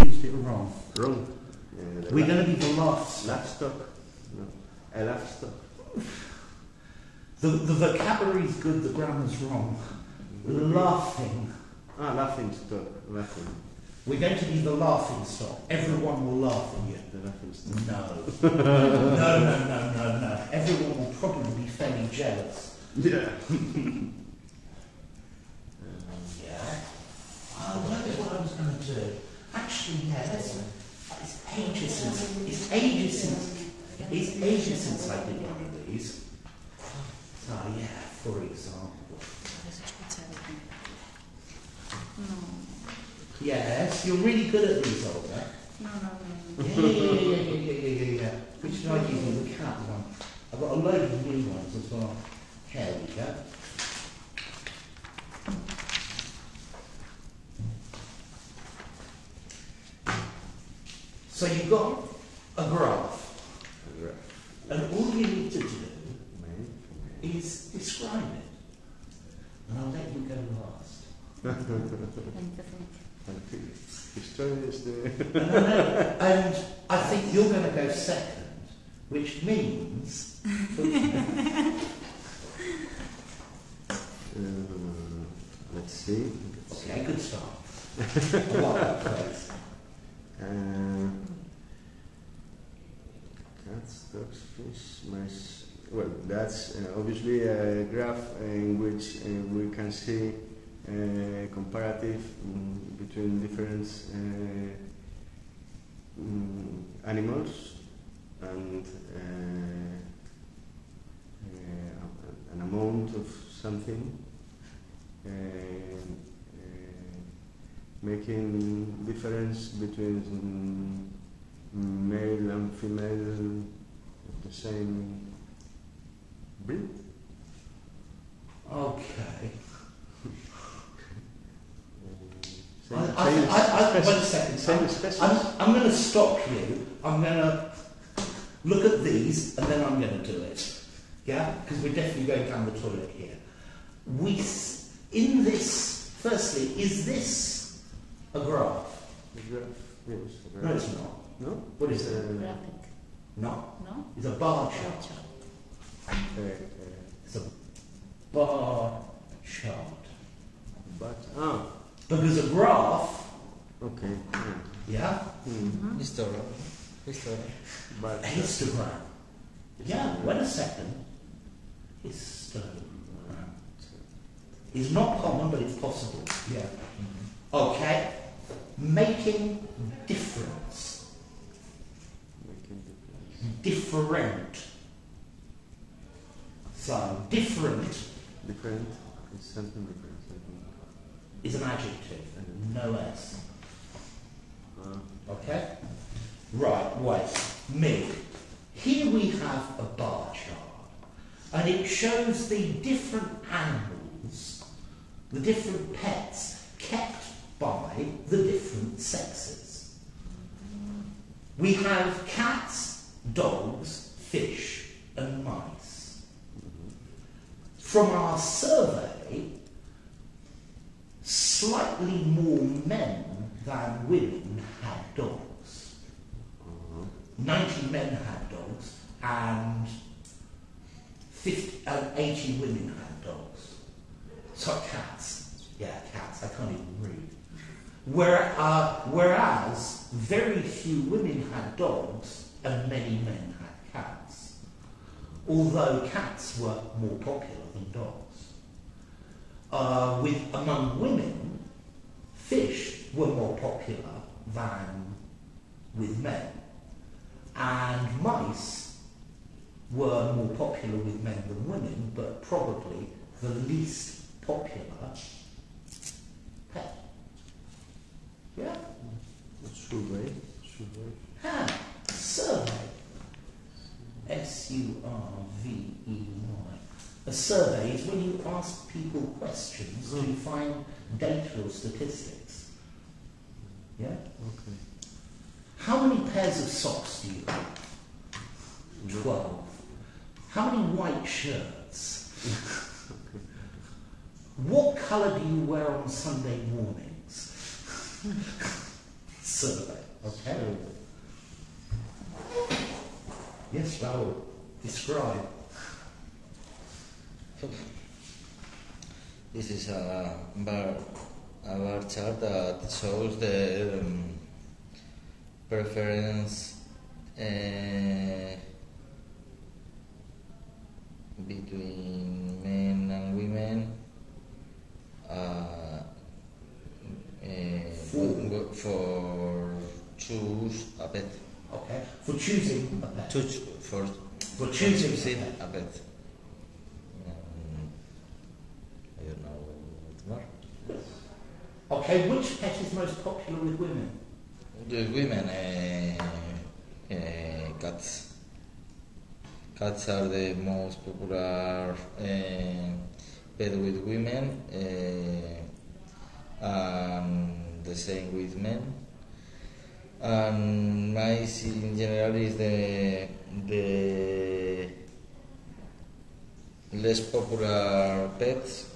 used it wrong. Wrong. We're going to be the last. Livestock. No. A livestock. The vocabulary is good, the grammar's wrong. Laughing. Ah, laughing stock. Laughing. We're going to be the laughing stock. Everyone will laugh at you. The laughing stock. No. No. Everyone will probably be fairly jealous. Yeah. Yeah. Oh, look at what I was going to do. Actually, yeah, it's ages since I did one of these. So, yeah, for example. Yes, you're really good at these, Olga. No. Yeah. Which should I give you? The cat one. I've got a load of new ones as well. Here we go. So you've got a graph. And all you need to do is describe it. And I'll let you go last. And I think you're going to go second, which means... Let's see. Okay, good start. I like that phrase. Cats, dogs, fish, mice. Well, that's obviously a graph in which we can see comparative between different animals and an amount of something, making difference between male and female of the same breed. Okay. I'm going to stop you. I'm going to look at these and then I'm going to do it. Yeah? Because we're definitely going down the toilet here. In this, firstly, is this a graph? A graph, yes. A graph. No, it's not. No? What is it? Graphic. No. No? It's a bar chart. It's a bar chart. Because a graph, okay. yeah? Histogram. A histogram. Yeah, wait a second. Histogram. It's not common, but it's possible. Yeah. Okay. Making difference. Different. So, different is something different. is an adjective, no S. Okay? Right, wait. Me. Here we have a bar chart, and it shows the different animals, the different pets kept by the different sexes. We have cats, dogs, fish, and mice. From our survey, slightly more men than women had dogs. 90 men had dogs and 80 women had dogs. So cats. Yeah, cats. I can't even read. Whereas very few women had dogs and many men had cats. Although cats were more popular than dogs. Among women, fish were more popular than with men. And mice were more popular with men than women, but probably the least popular pet. Yeah? Survey. Survey. Survey. A survey is when you ask people questions to find data or statistics. Yeah? Okay. How many pairs of socks do you have? 12. How many white shirts? What colour do you wear on Sunday mornings? Survey. Okay. Yes, Raul. Describe. This is a bar chart that shows the preference between men and women for choose a pet. Okay. For choosing a pet. For choosing a pet. I don't know what more. Okay, which pet is most popular with women? The women, cats. Cats are the most popular pet with women, and the same with men. And mice in general is the less popular pet.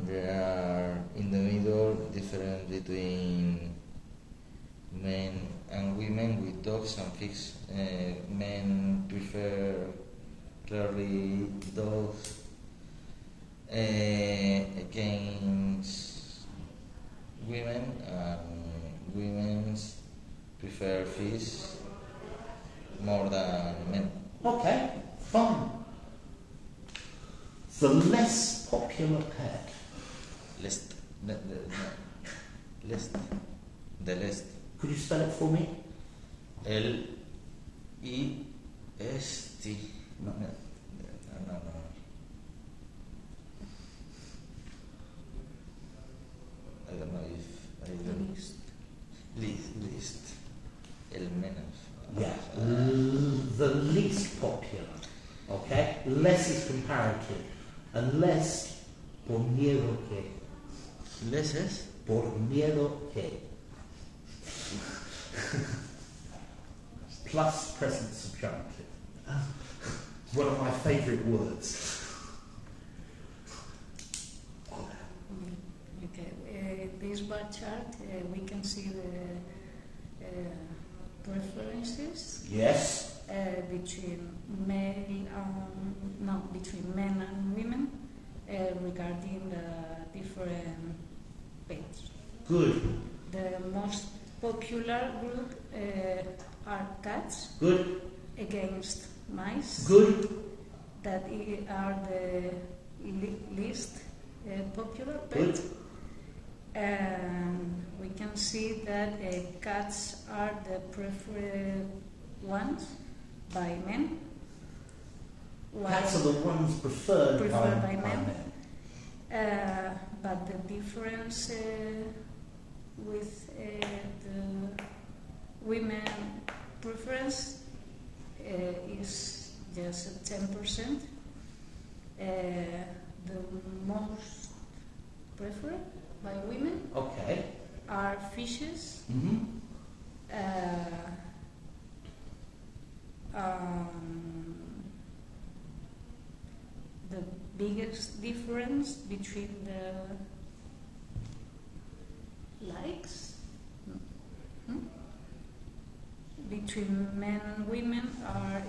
There are in the middle difference between men and women with dogs and pigs. Men prefer clearly dogs against women, and women prefer fish more than men. Okay, fine. The less popular pet. The list. Could you spell it for me? Lest. No. No. I don't know if I don't. List. El menos. Yeah. The least popular. Okay? Less is comparative. And less por miedo que. Less es? Por miedo que. Plus present subjunctive. It's one of my favourite words. Okay, this bar chart, we can see the preferences Yes. between between men and women regarding the different pets. Good. The most popular group are cats Good. against mice. Good. That are the least popular Good. pets. And we can see that cats are the preferred ones by men. Cats are the ones preferred by men. men. But the difference with the women preference is just 10%. The most preferred by women Okay. are fishes. Mm-hmm. The biggest difference between the likes between men and women are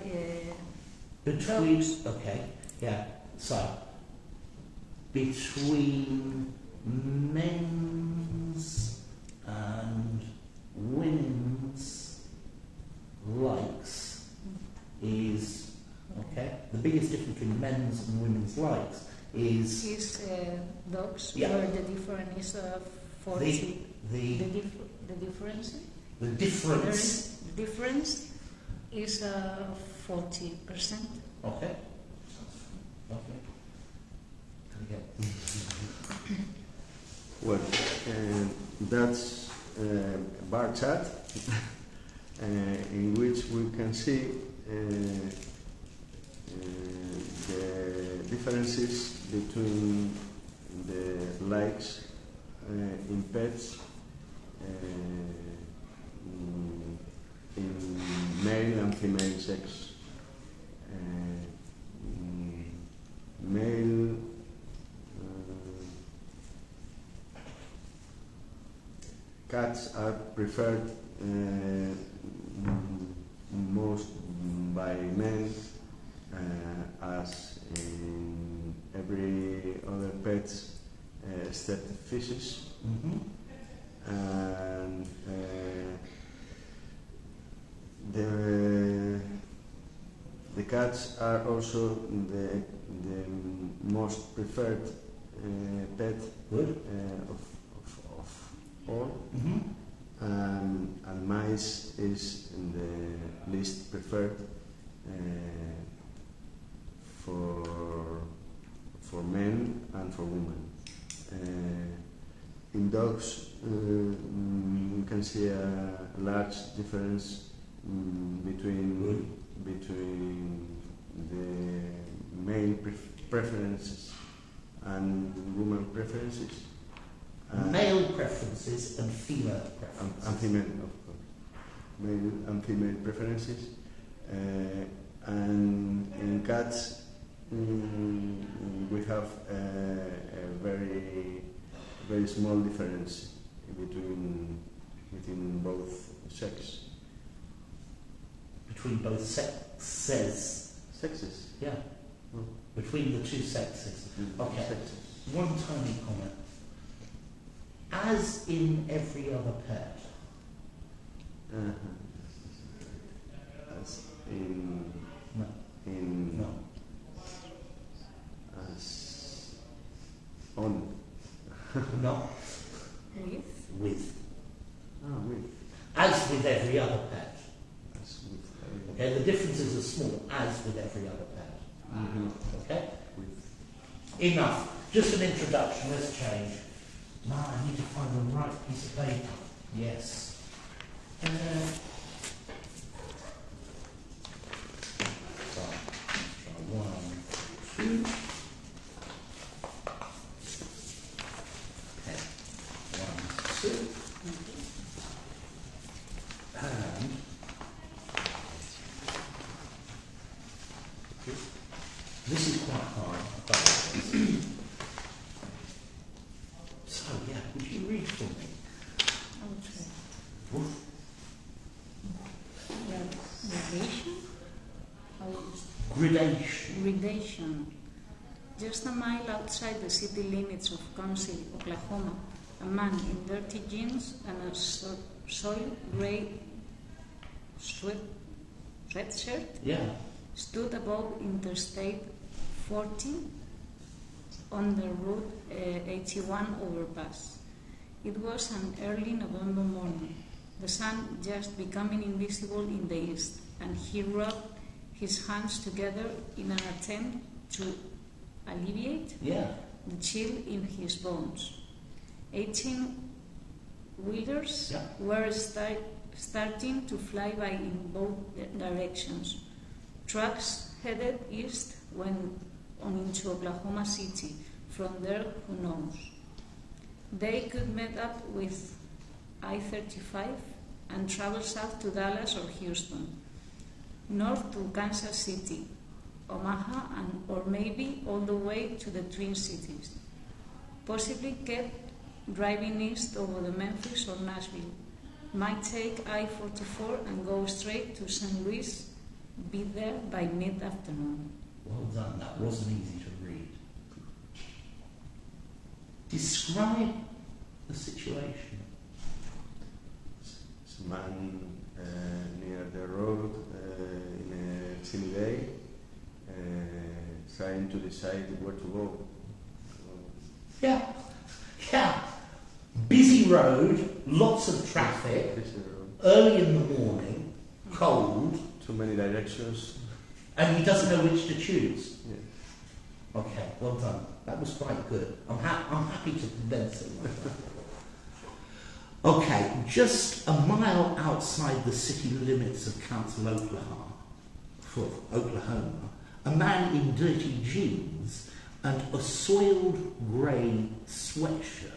Between. dogs. Okay. Yeah. So. Between men's and women's likes is okay. The biggest difference between men's and women's likes is dogs, Yeah. where the difference is 40. the difference. the difference. The difference is 40%. Okay. Okay. Okay. Well, that's a bar chart in which we can see the differences between the likes in pets in male and female sex. Male cats are preferred most by men, as in every other pet except fishes. Mm-hmm. And the cats are also the most preferred pet Good. of all, Mm-hmm. and mice is the least preferred for men and for women. In dogs, you can see a large difference between the male preferences and women preferences. Male preferences and female preferences. And female, of course. Male and female preferences. And in cats, we have a very small difference between both sexes. Between both sexes. Sexes? Yeah. Oh. Between the two sexes. Okay. Sexes. One tiny comment. As in every other pet. As in. No. In. No. As. On. Not With? with. Ah, with. As with every other pet. As with. Okay, the differences are small, as with every other pet. Mm-hmm. Okay? With. Enough. Just an introduction, let's change. Now I need to find the right piece of paper. Yes. Right, try 1, 2. Okay. 1, 2. And this is quite hard. So, yeah, would you read for me? I would say. Woof. Gradation? Gradation. Gradation. Just a mile outside the city limits of Council, Oklahoma, a man in dirty jeans and a soiled grey sweatshirt Yeah. stood above Interstate 40 on the Route 81 overpass. It was an early November morning, the sun just becoming invisible in the east, and he rubbed his hands together in an attempt to alleviate Yeah. the chill in his bones. 18-wheelers Yeah. were starting to fly by in both directions. Trucks headed east went on into Oklahoma City. From there, who knows? They could meet up with I-35 and travel south to Dallas or Houston, north to Kansas City, Omaha, or maybe all the way to the Twin Cities. Possibly kept driving east over the Memphis or Nashville. Might take I-44 and go straight to St. Louis, be there by mid-afternoon. Well done. That wasn't easy to read. Describe the situation. It's a man near the road in a chilly day, trying to decide where to go. Yeah. Yeah. Busy road, lots of traffic, Busy road. early in the morning, cold, Too many directions. and he doesn't know which to choose. Yeah. Okay, well done. That was quite good. I'm happy to condense it like that. Okay, just a mile outside the city limits of Council, Oklahoma, a man in dirty jeans and a soiled grey sweatshirt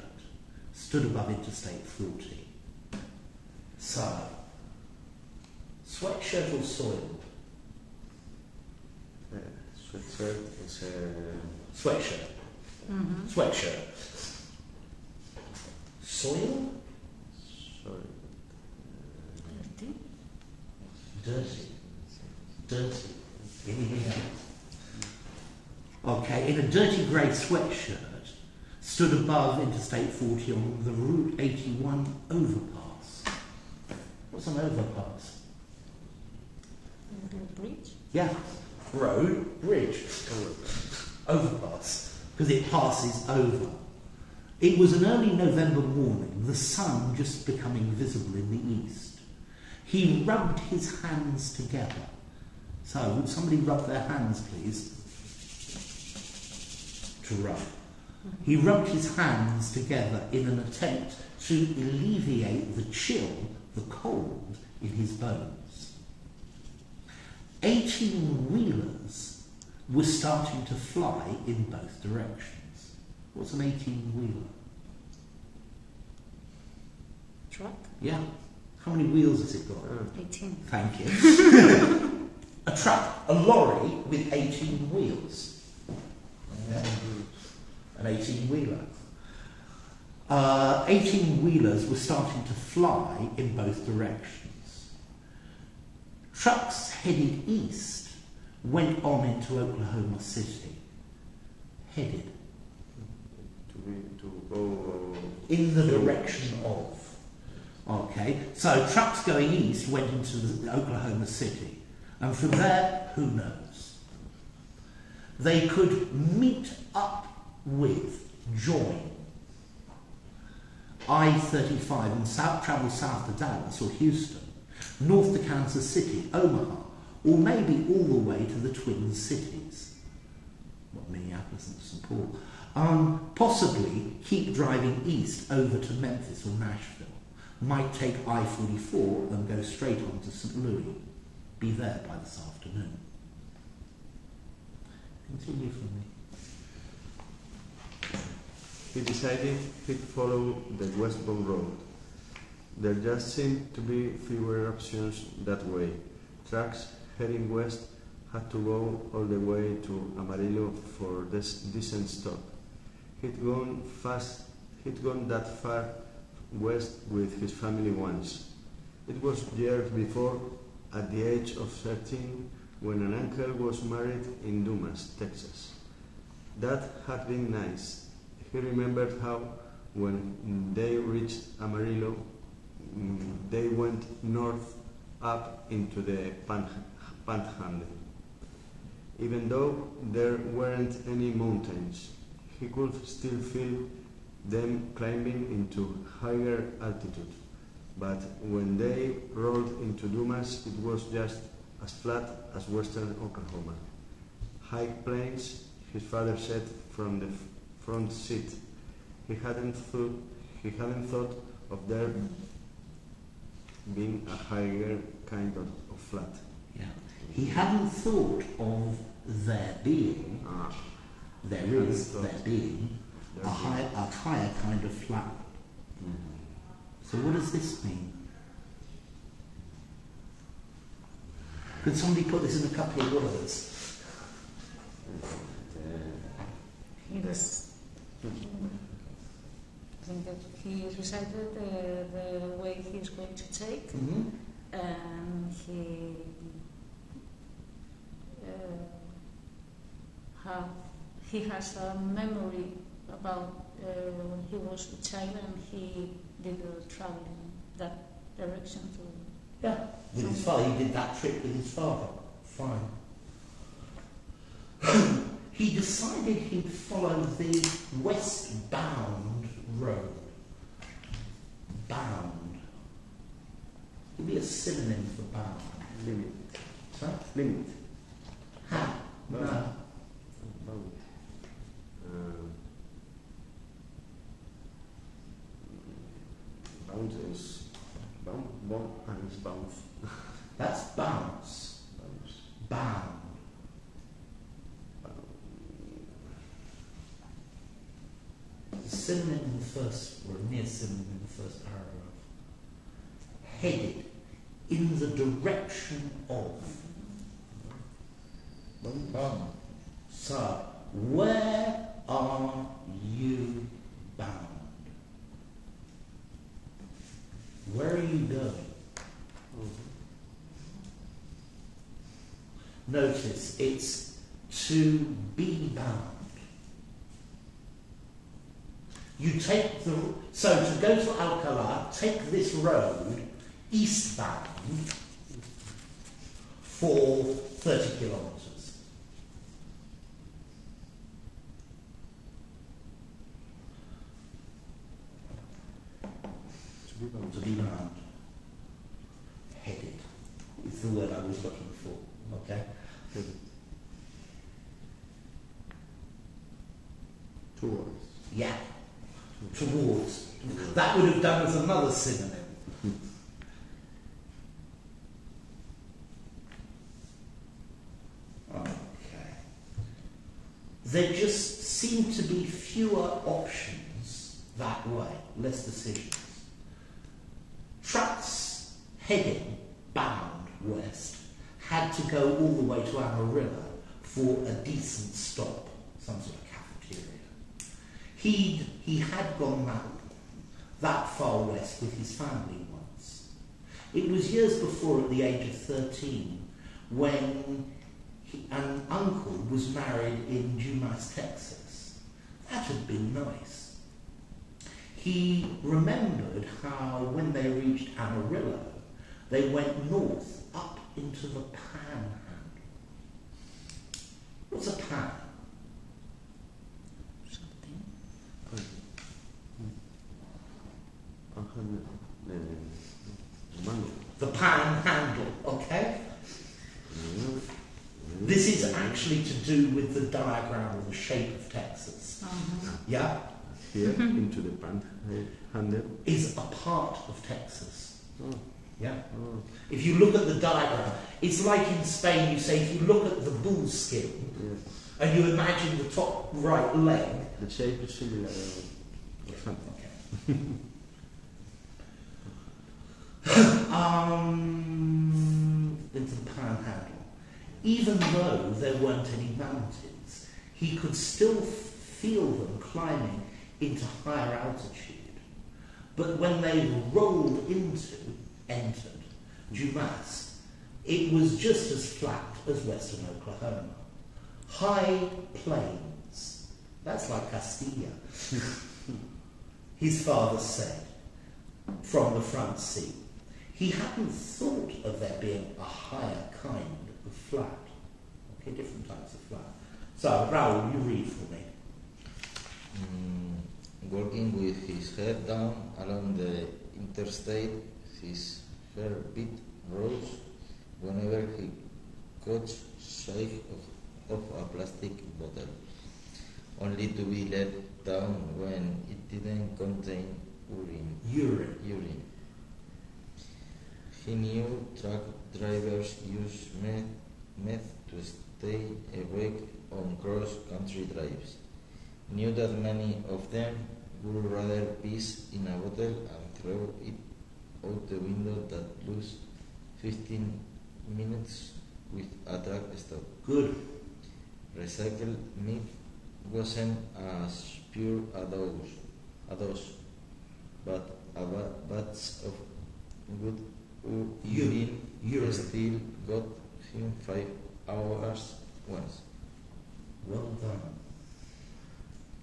stood above Interstate 40. So, sweatshirt or soiled? Sweatshirt is Sweatshirt. Mm-hmm. Sweatshirt. Soiled? Dirty. Dirty. Yeah. Okay, in a dirty grey sweatshirt, stood above Interstate 40 on the Route 81 overpass. What's an overpass? Bridge? Yeah. Road, bridge. Overpass. Because it passes over. It was an early November morning, the sun just becoming visible in the east. He rubbed his hands together. So, would somebody rub their hands, please? To rub. He rubbed his hands together in an attempt to alleviate the chill, the cold in his bones. 18-wheelers were starting to fly in both directions. What's an 18-wheeler? Truck? Yeah. How many wheels has it got? 18. Thank you. A truck, a lorry with 18 wheels. Yeah. An 18-wheeler. 18-wheelers were starting to fly in both directions. Trucks headed east went on into Oklahoma City. Headed. To go... In the direction of. Okay, so trucks going east went into Oklahoma City. And from there, who knows? They could meet up with, join I-35 and travel south to Dallas or Houston, north to Kansas City, Omaha, or maybe all the way to the Twin Cities, Minneapolis and St. Paul. Possibly keep driving east over to Memphis or Nashville. Might take I-44 and go straight on to St. Louis. Be there by this afternoon. Continue for me. He decided he'd follow the westbound road. There just seemed to be fewer options that way. Trucks heading west had to go all the way to Amarillo for this decent stop. He'd gone that far west with his family once. It was years before, at the age of 13, when an uncle was married in Dumas, Texas. That had been nice. He remembered how, when they reached Amarillo, they went north up into the Panhandle. Even though there weren't any mountains, he could still feel them climbing into higher altitude. But when they rolled into Dumas, it was just as flat as western Oklahoma. High plains, his father said from the front seat. He hadn't thought of there being a higher kind of flat. Yeah. He hadn't thought of there being, there being a higher kind of flat. Mm-hmm. So what does this mean? Could somebody put this in a couple of words? I think that he recited the way he is going to take, and he has a memory about when he was a child and he did traveling that direction to. Yeah, with his father. He did that trip with his father. Fine. He decided he'd follow the westbound road. Bound. It'd be a synonym for bound. Limit. Sorry? Limit. How? No. Bound. Bound is bound and is bound. That's bounce. Bound. The synonym in the first, or a near synonym in the first paragraph. Headed in the direction of. So, where are you bound? Where are you going? Notice it's to be bound. You take so to go to Alcalá, take this road eastbound for 30 kilometers. To be bound. Headed is the word I was looking for. Okay? Towards. Yeah. Towards. That would have done as another synonym. Okay. There just seem to be fewer options that way, less decisions. Trucks heading bound west had to go all the way to Amarillo for a decent stop, some sort of cafeteria. He had gone that far west with his family once. It was years before, at the age of 13, when an uncle was married in Dumas, Texas. That had been nice. He remembered how when they reached Amarillo, they went north up into the Panhandle. What's a pan? The Panhandle, okay? This is actually to do with the diagram of the shape of Texas. Yeah? Here, into the Panhandle. Is a part of Texas. Oh. Yeah? Oh. If you look at the diagram, it's like in Spain, you say, if you look at the bull skin, Yes. and you imagine the top right leg. The shape is similar or something. Okay. Into the Panhandle. Even though there weren't any mountains, he could still feel them climbing into higher altitude. But when they entered Dumas, it was just as flat as western Oklahoma. High plains. That's like Castilla. His father said, from the front seat. He hadn't thought of there being a higher kind of flat. Okay, different types of flat. So, Raul, you read for me. Walking with his head down along the interstate, his hair beat rose whenever he caught sight of a plastic bottle, only to be let down when it didn't contain urine. He knew truck drivers use meth to stay awake on cross-country drives. Knew that many of them would rather piss in a bottle and throw it out the window than lose 15 minutes with a truck stop. Good. Recycled meat wasn't as pure as those, but a batch of good urine still got him 5 hours once. Well done.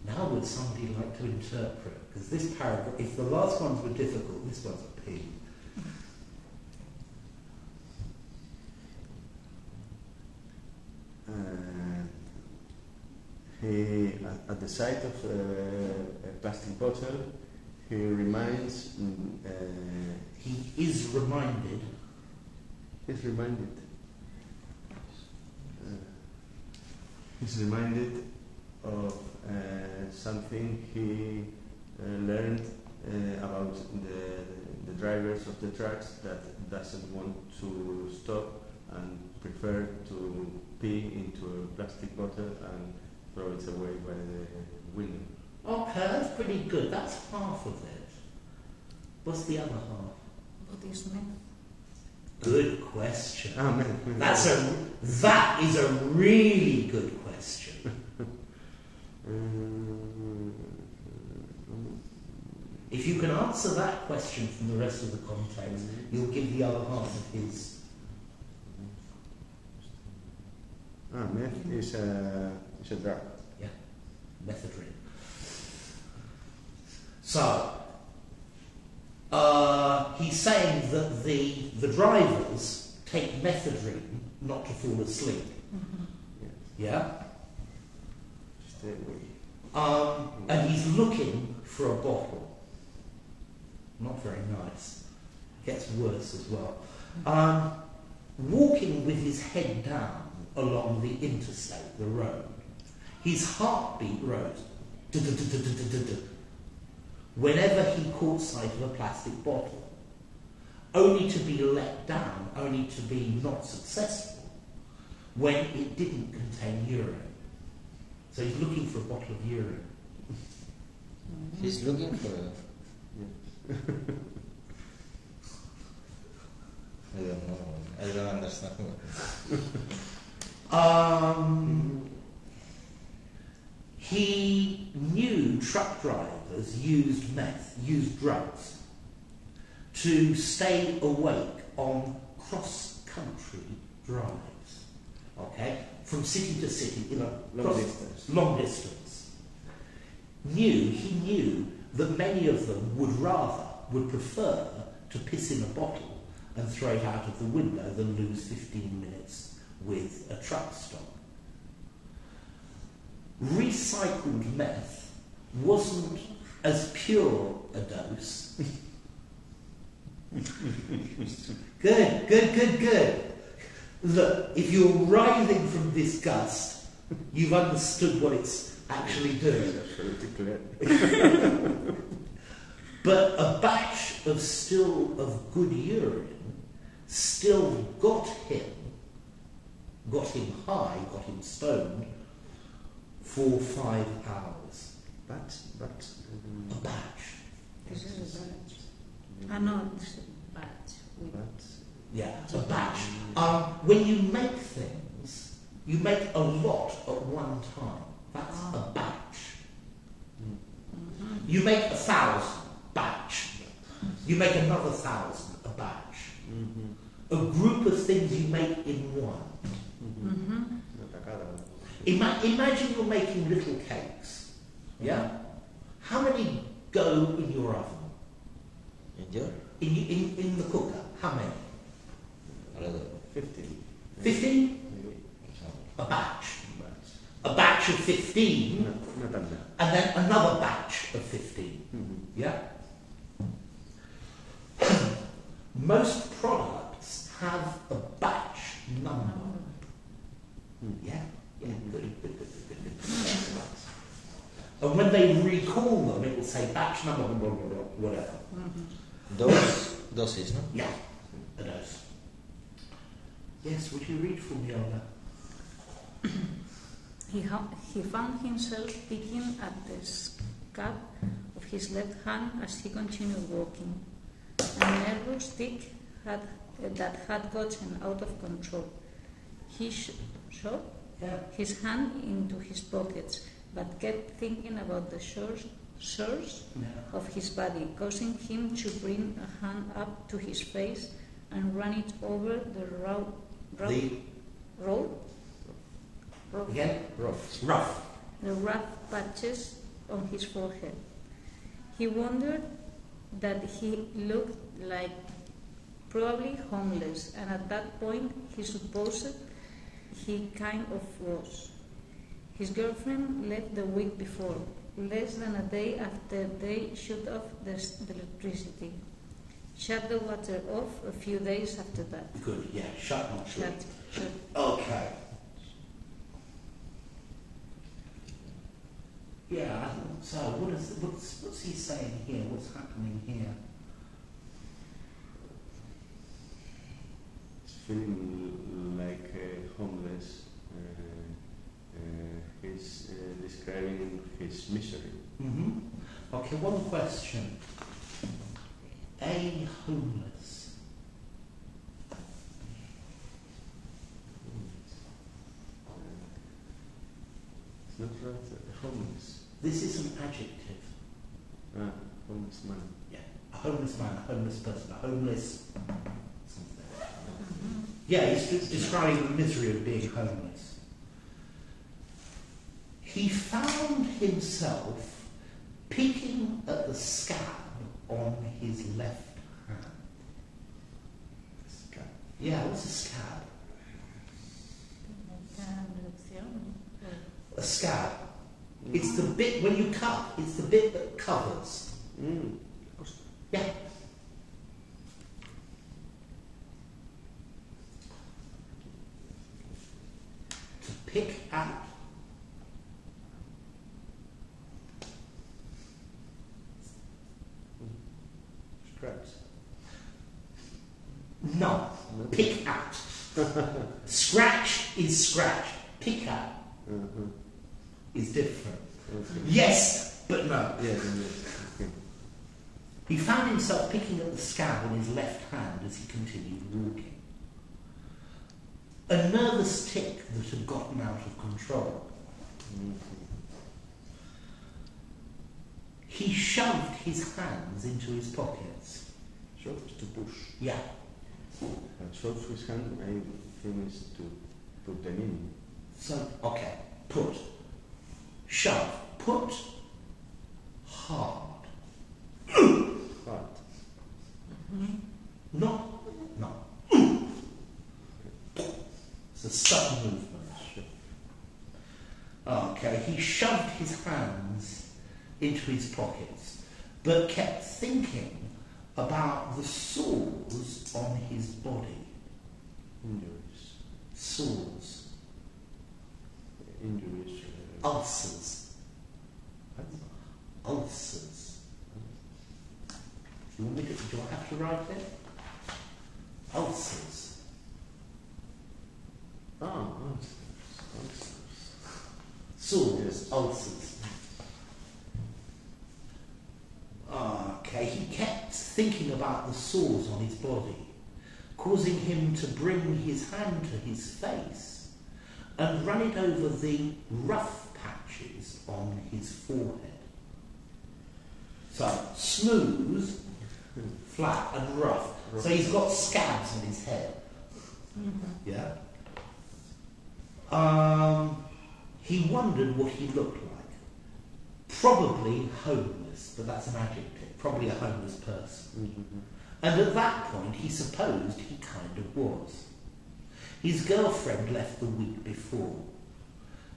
Now would somebody like to interpret? Because this paragraph, if the last ones were difficult, this one's a pig. He, at the sight of a plastic bottle, he reminds. He is reminded. He's reminded. He's reminded of something he learned about the drivers of the trucks that doesn't want to stop and prefer to pee into a plastic bottle and throw it away by the window. Okay, that's pretty good. That's half of it. What's the other half? What is meth? Good question. Man. That is a really good question. If you can answer that question from the rest of the context, you'll give the other half of his. Meth is a drug. Yeah, methadone. So, he's saying that the drivers take methadone not to fall asleep. Yeah? Stay away. And he's looking for a bottle. Not very nice. Gets worse as well. Walking with his head down along the interstate, the road, his heartbeat rose whenever he caught sight of a plastic bottle, only to be let down, only to be not successful when it didn't contain urine. So he's looking for a bottle of urine. He's looking for a... I don't know. I don't understand. He knew truck drivers used drugs to stay awake on cross-country drives. Okay, from city to city, long distance. He knew that many of them would prefer to piss in a bottle and throw it out of the window than lose 15 minutes with a truck stop. Recycled meth wasn't as pure a dose. Good. Look, if you're writhing from disgust, you've understood what it's actually doing. Absolutely clear. But a batch of good urine still got him high, got him stoned for 5 hours. But A batch. This is a batch. No, it's a batch. Yeah, a batch. When you make things, you make a lot at one time. That's a batch. You make 1,000, batch. You make another 1,000, a batch. A group of things you make in one. Imagine you're making little cakes. Yeah? How many go in your oven? In the cooker? How many? 15. 15? A batch. A batch of 15, and then another batch of 15. Yeah? Most products have a batch number. Yeah? Good. And when they recall them, it will say batch number, whatever. Doses, no? Yeah, a dose. Yes, would you read for me on that? He found himself picking at the scab of his left hand as he continued walking. A nervous tic that had gotten out of control. He shot his hand into his pockets, but kept thinking about the source of his body, causing him to bring a hand up to his face and run it over the rough patches on his forehead. He wondered that he looked like probably homeless, and at that point he supposed he kind of was. His girlfriend left the week before, less than a day after they shut off the electricity. Shut the water off a few days after that. Good, yeah, shut. Shut. Okay. Yeah, so what's he saying here? What's happening here? He's feeling like homeless. He's describing his misery. Okay, one question. A homeless. It's not right, homeless. This is an adjective. Homeless man. Yeah, a homeless man, a homeless person, a homeless something. Yeah, he's describing the misery of being homeless. he found himself picking at the scab on his left hand. Scab. Yeah, what's a scab? A scab. It's the bit, when you cut, it's the bit that covers. Yeah. To pick at. Scratch. No, pick at. Scratch is scratch. Pick at is different. Okay. Yes, but no. Yes, yes. Okay. He found himself picking at the scab on his left hand as he continued walking. A nervous tic that had gotten out of control. He shoved his hands into his pockets. Shoved to push. Yeah. And shoved his hand, I think is to put them in. So, okay. Put. Shove. Put. Hard. Hard. Not. It's a sudden movement. Okay, he shoved his hands into his pockets, but kept thinking about the sores on his body. Injuries. Sores. Injuries. Ulcers. Ulcers. Do I have to write it? Ulcers. Ulcers. Sores. Yes. Ulcers. Okay, he kept thinking about the sores on his body, causing him to bring his hand to his face and run it over the rough patches on his forehead. So, smooth, flat and rough. So he's got scabs on his head. Yeah? He wondered what he looked like. Probably homeless, but that's an adjective. Probably a homeless person. And at that point, he supposed he kind of was. His girlfriend left the week before,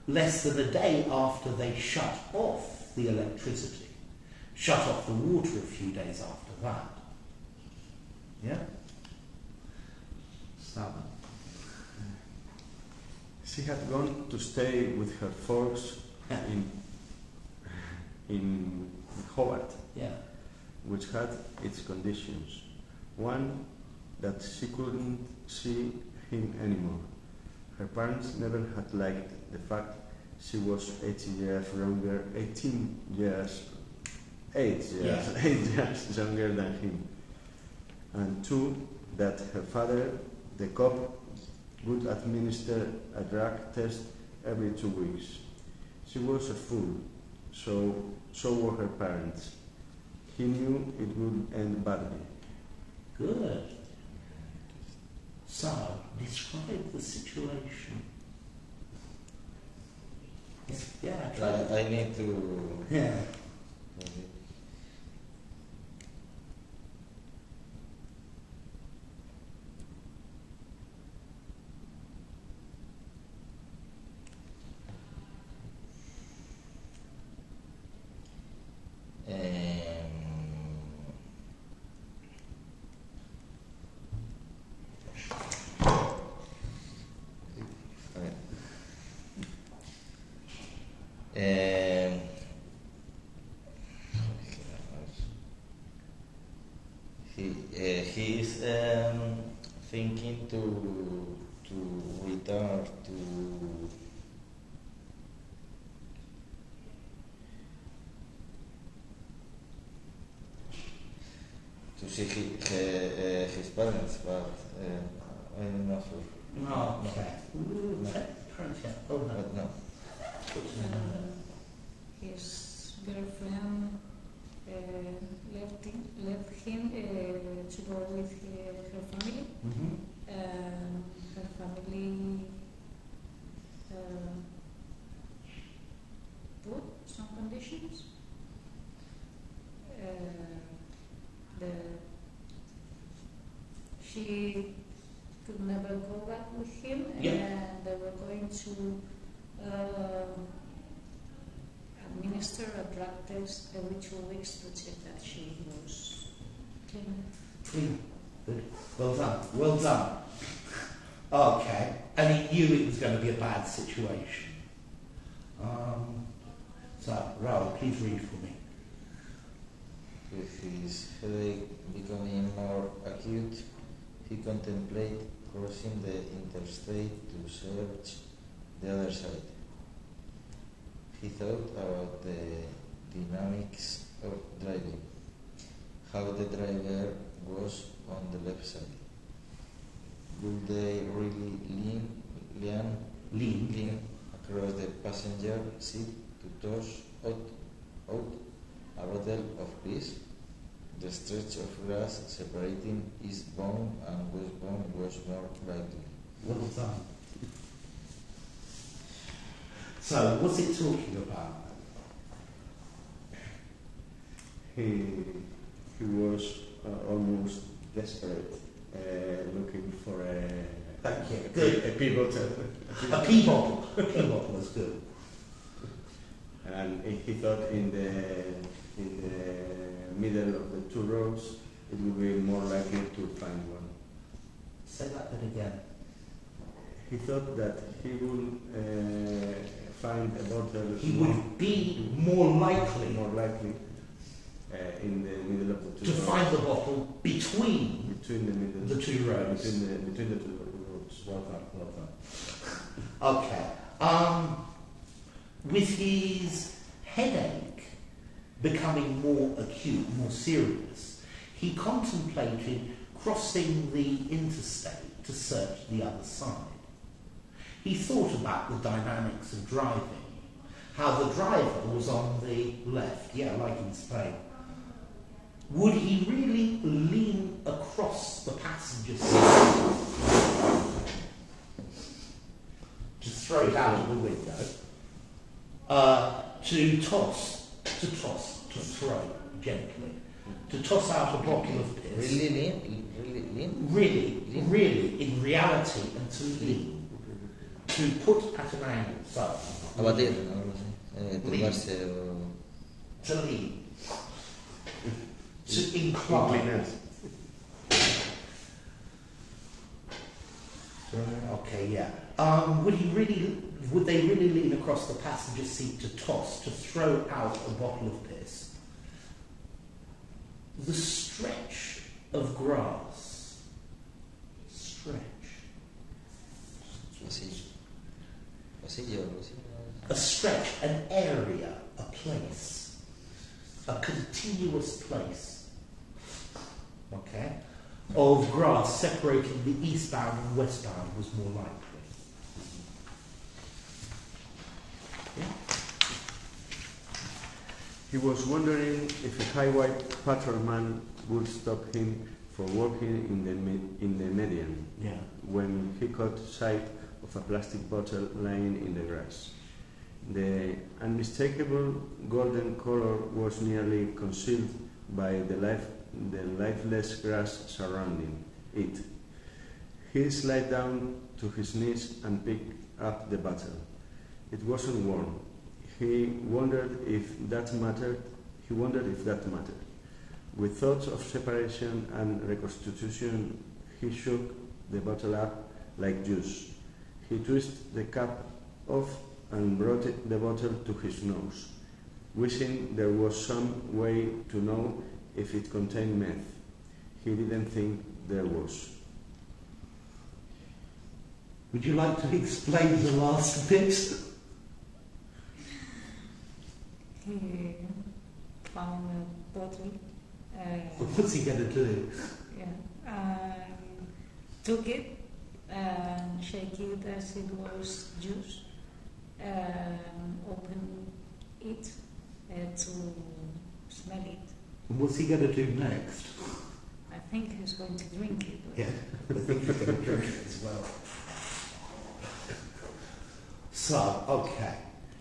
less than a day after they shut off the electricity. Shut off the water a few days after that. Yeah? Seven. She had gone to stay with her folks in Hobart, Yeah. which had its conditions. One, that she couldn't see him anymore. Her parents never had liked the fact she was 8 years younger than him. And two, that her father, the cop, would administer a drug test every 2 weeks. She was a fool, so were her parents. He knew it would end badly. Good. So, describe the situation. Yeah, try. I need to. Yeah. He is thinking to return to see his parents, but I'm not sure. No, okay. Oh, no. But no. His girlfriend left him to go with her family. Her family she could never go back with him, Yeah. and they were going to administer a drug test every 2 weeks to check that she was clean. Clean. Good. Well done. Well done. Okay. And he knew it was going to be a bad situation. So, Raoul, please read for me. With his headache becoming more acute, he contemplated crossing the interstate to search the other side. He thought about the dynamics of driving, how the driver was on the left side. Would they really lean across the passenger seat to toss out a bottle of piss? The stretch of grass separating eastbound and westbound was more likely. Well done. So, what's it talking about? He was almost desperate, looking for Thank you. Good. a pivot. A pea bottle. A pea bottle was good. And he thought in the middle of the two roads it would be more likely to find one. Say that bit again. He thought that he would find a bottle. He would be more likely in the middle of the two to roads. find the bottle between the middle, the two roads. between the two roads. Well done, well done. Okay. With his headache becoming more acute, more serious, he contemplated crossing the interstate to search the other side. He thought about the dynamics of driving, how the driver was on the left, like in Spain. Would he really lean across the passenger seat to throw it out of the window, to throw gently, to toss out a bottle of piss? Really lean? Really, in reality, and to lean, to put at an angle, so. Abatir, algo así. Tumbarse o... To lean. To incline. Okay, yeah. Would they really lean across the passenger seat to throw out a bottle of piss? The stretch of grass. Pasillo, algo así. A stretch, an area, a place. A continuous place. Okay? Of grass separating the eastbound and westbound was more likely. He was wondering if a highway patrolman would stop him from walking in the median when he caught sight of a plastic bottle lying in the grass. The unmistakable golden color was nearly concealed by the lifeless grass surrounding it. He slid down to his knees and picked up the bottle. It wasn't warm. He wondered if that mattered. With thoughts of separation and reconstitution, he shook the bottle up like juice. He twisted the cap off and brought the bottle to his nose, wishing there was some way to know if it contained meth. He didn't think there was. Would you like to explain the last bit? He found a bottle. What's he going to do? Took it and shake it as it was juice. Open it to smell it. And what's he going to do next? I think he's going to drink it. Yeah, I think he's going to drink it as well. So, okay.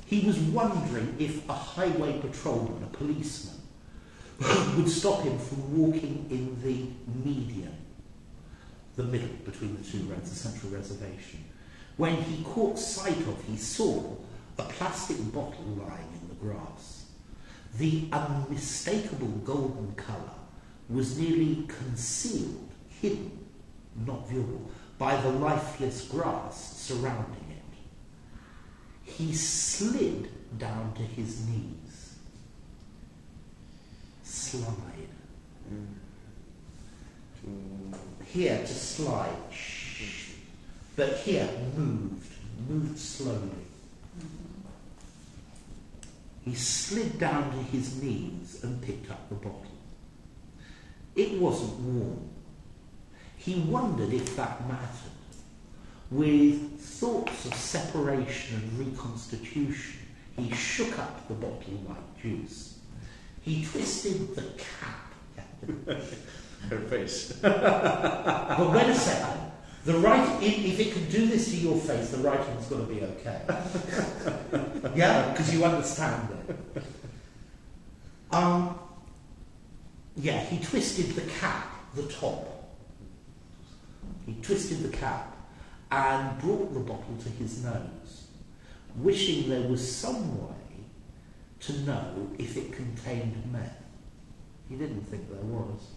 He was wondering if a highway patrolman, a policeman, would stop him from walking in the median. the middle between the two roads, the central reservation. When he caught sight of, he saw a plastic bottle lying in the grass. The unmistakable golden colour was nearly concealed, hidden, not viewable, by the lifeless grass surrounding it. He slid down to his knees. Slide. Here to slide. But here moved slowly. He slid down to his knees and picked up the bottle. It wasn't warm. He wondered if that mattered. With thoughts of separation and reconstitution, he shook up the bottle like juice. He twisted the cap. Her face. But wait a second. The right, if it can do this to your face, the writing's got to be okay. Yeah, because you understand it. Yeah, he twisted the cap, the top. He twisted the cap and brought the bottle to his nose, wishing there was some way to know if it contained meth. He didn't think there was.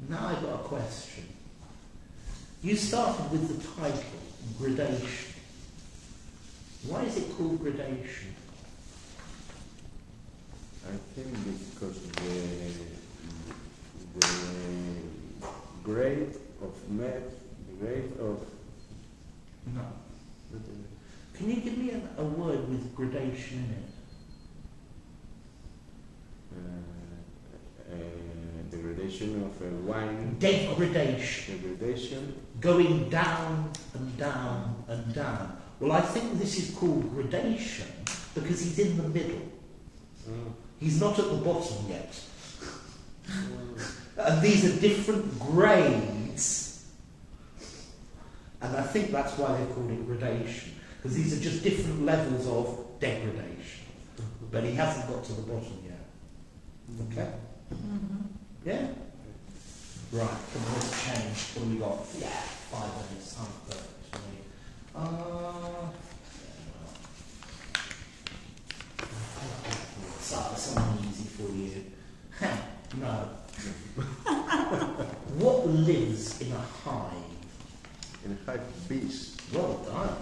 Now I've got a question. You started with the title, Gradation. Why is it called Gradation? I think because the grade of meth, the grade of... No. Can you give me a word with gradation in it? Degradation of a wine. Degradation. Degradation. Going down and down and down. Well, I think this is called gradation because he's in the middle. He's not at the bottom yet. And these are different grades. And I think that's why they called it gradation. Because these are just different levels of degradation. But he hasn't got to the bottom yet. Okay? Mm-hmm. Yeah? Right, come on, let's change. What do we got? Yeah, 5 minutes. Something easy for you. No. What lives in a hive? In a hive, bees. Well done.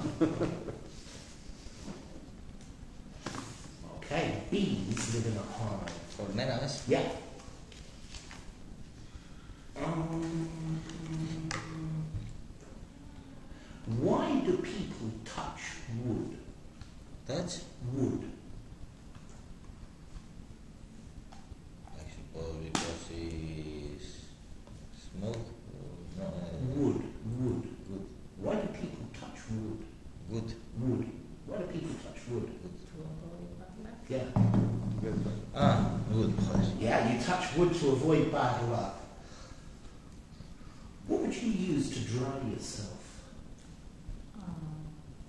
Okay, bees live in a hive. Horneras. Yeah. Why do people touch wood? Touch? Wood. I suppose because it's smoke. No, Wood. Wood. Why do people touch wood? Wood. Wood. Why do people touch wood? Yeah. Wood. Yeah, you touch wood to avoid bad luck. What would you use to dry yourself?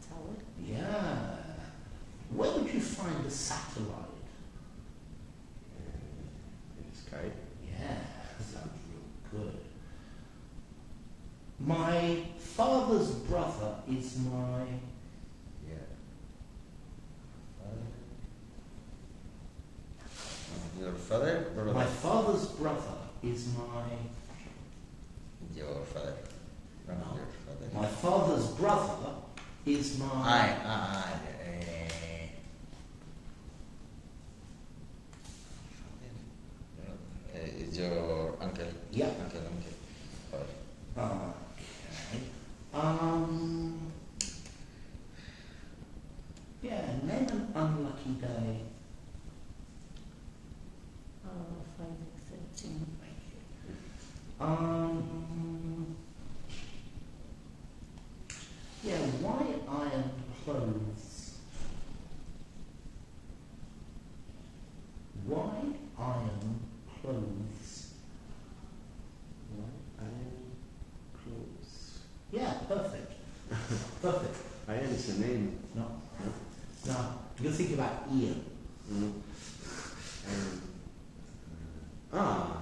Towel. Yeah. Where would you find a satellite? In the sky. Yeah, sounds real good. My father's brother is my... Yeah. Your father? Brother? My father's brother is my... Your father. No, No. your father. My father's brother is my... It's your uncle. Yeah. Uncle. Father. Okay. Yeah, name an unlucky day. 5:13. Yeah, why iron clothes? Why iron clothes? Why iron clothes? Yeah, perfect. Perfect. Iron is a name. No. Now, you think about Ian. Iron. Iron.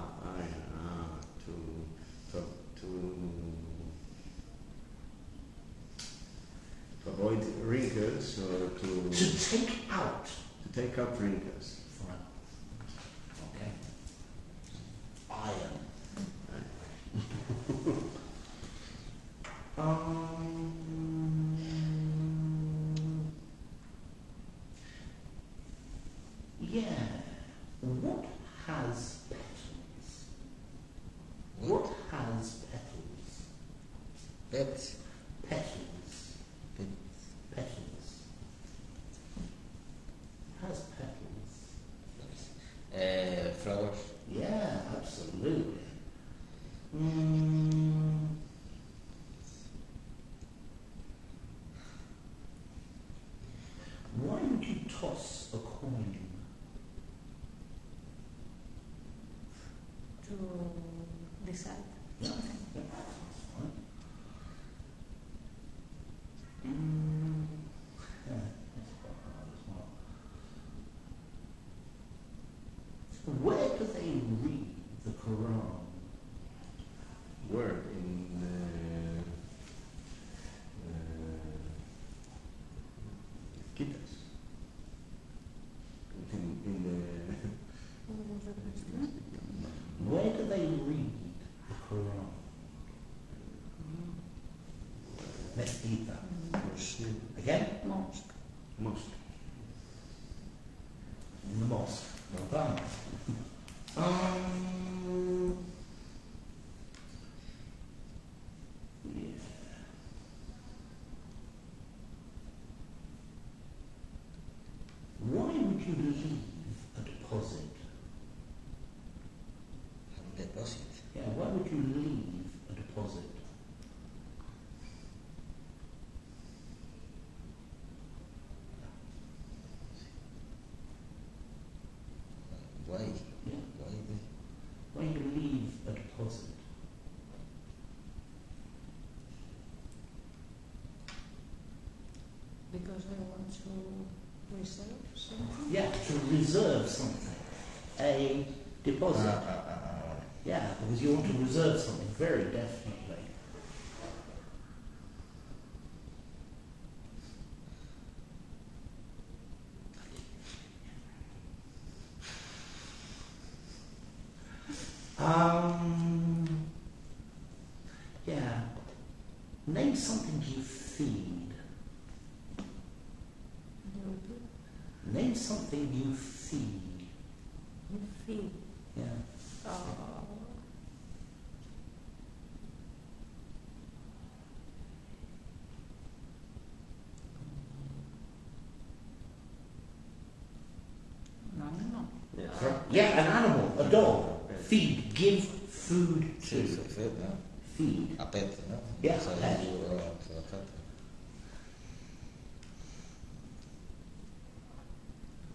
To take out. To take out drinkers. Fine. Okay. Iron. Yeah. What has petals? What has petals? Pets. Petals. Pets. Petals. Has petals. Flowers. Yeah, absolutely. Why would you toss a coin? To decide Yeah, something. yeah, that's fine. Yeah, that's quite hard as well. Where do they read the Quran? Where? In Kitas. In the Where do they read the Quran? Mezquita. Muslim Again? Mosque. mosque. In the mosque. Well done. Yeah. Why would you leave a deposit? Deposit. Yeah, why would you leave a deposit? Why? Yeah. Why? Why you leave a deposit? Because I want to reserve something. Yeah, to reserve something. A deposit. Yeah, because you want to reserve something, very definitely. Yeah. Name something you feed. Name something you feed. You feed. Yeah. An animal. Yeah, an animal, a dog. Feed, give food Sí, to. fed, ¿no? Feed. A pet, ¿no? Yeah, O sea, a pet. you go to a pet.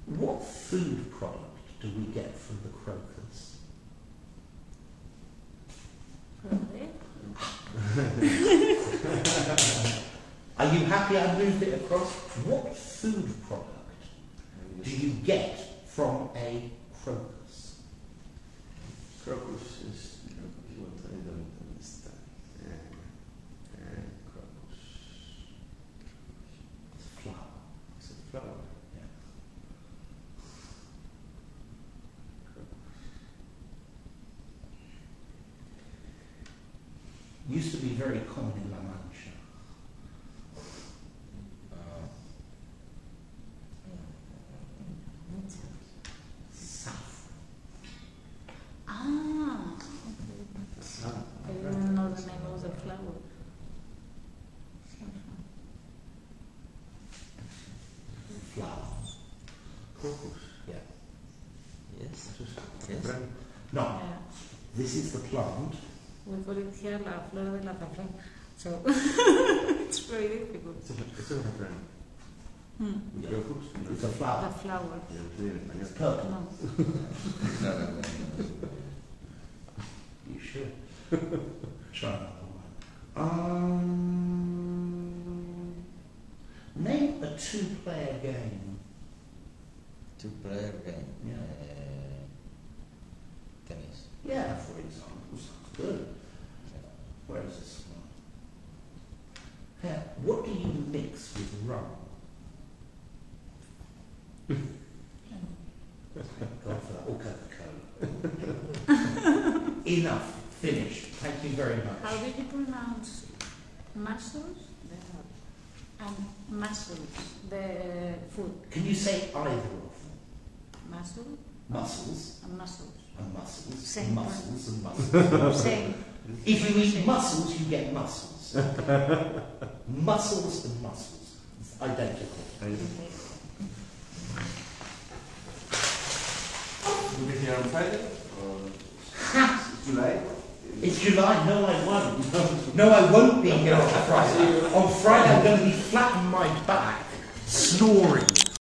What food product do we get from the crocus? Probably. Are you happy I moved it across? What food product do you get from a crocus? Crocus is what I don't understand. Crocus. It's a flower. It's a flower. Yeah. Used to be very common in La Mancha. Saffron. Ah. I didn't know the name of the flower. Flower. Crocus. Yeah. Yes. Yes. Brand. No, Yeah. this is the plant. We call it here la flor del azafrán. So it's very difficult. It's a brand. Yeah. Crocus. No. It's a The flower. flower. Ya lo estoy en It's español. purple. No. No, no, no. You should. Try another one. Name a two-player game. Two-player game. Yeah. Tennis. Yeah, for example. Sounds good. Where is this one? Yeah. What do you mix with rum? Enough. Finished. Thank you very much. How did you pronounce mussels? And mussels, the food. Can you say either of them? Mussel Mussels and mussels. and mussels Same and mussels and mussels. Same. If you eat mussels, you get mussels. Mussels and mussels. It's identical. Will be here on Friday or July? It's July. No, I won't. No, I won't be here on Friday. On Friday, I'm going to be flat on my back, snoring.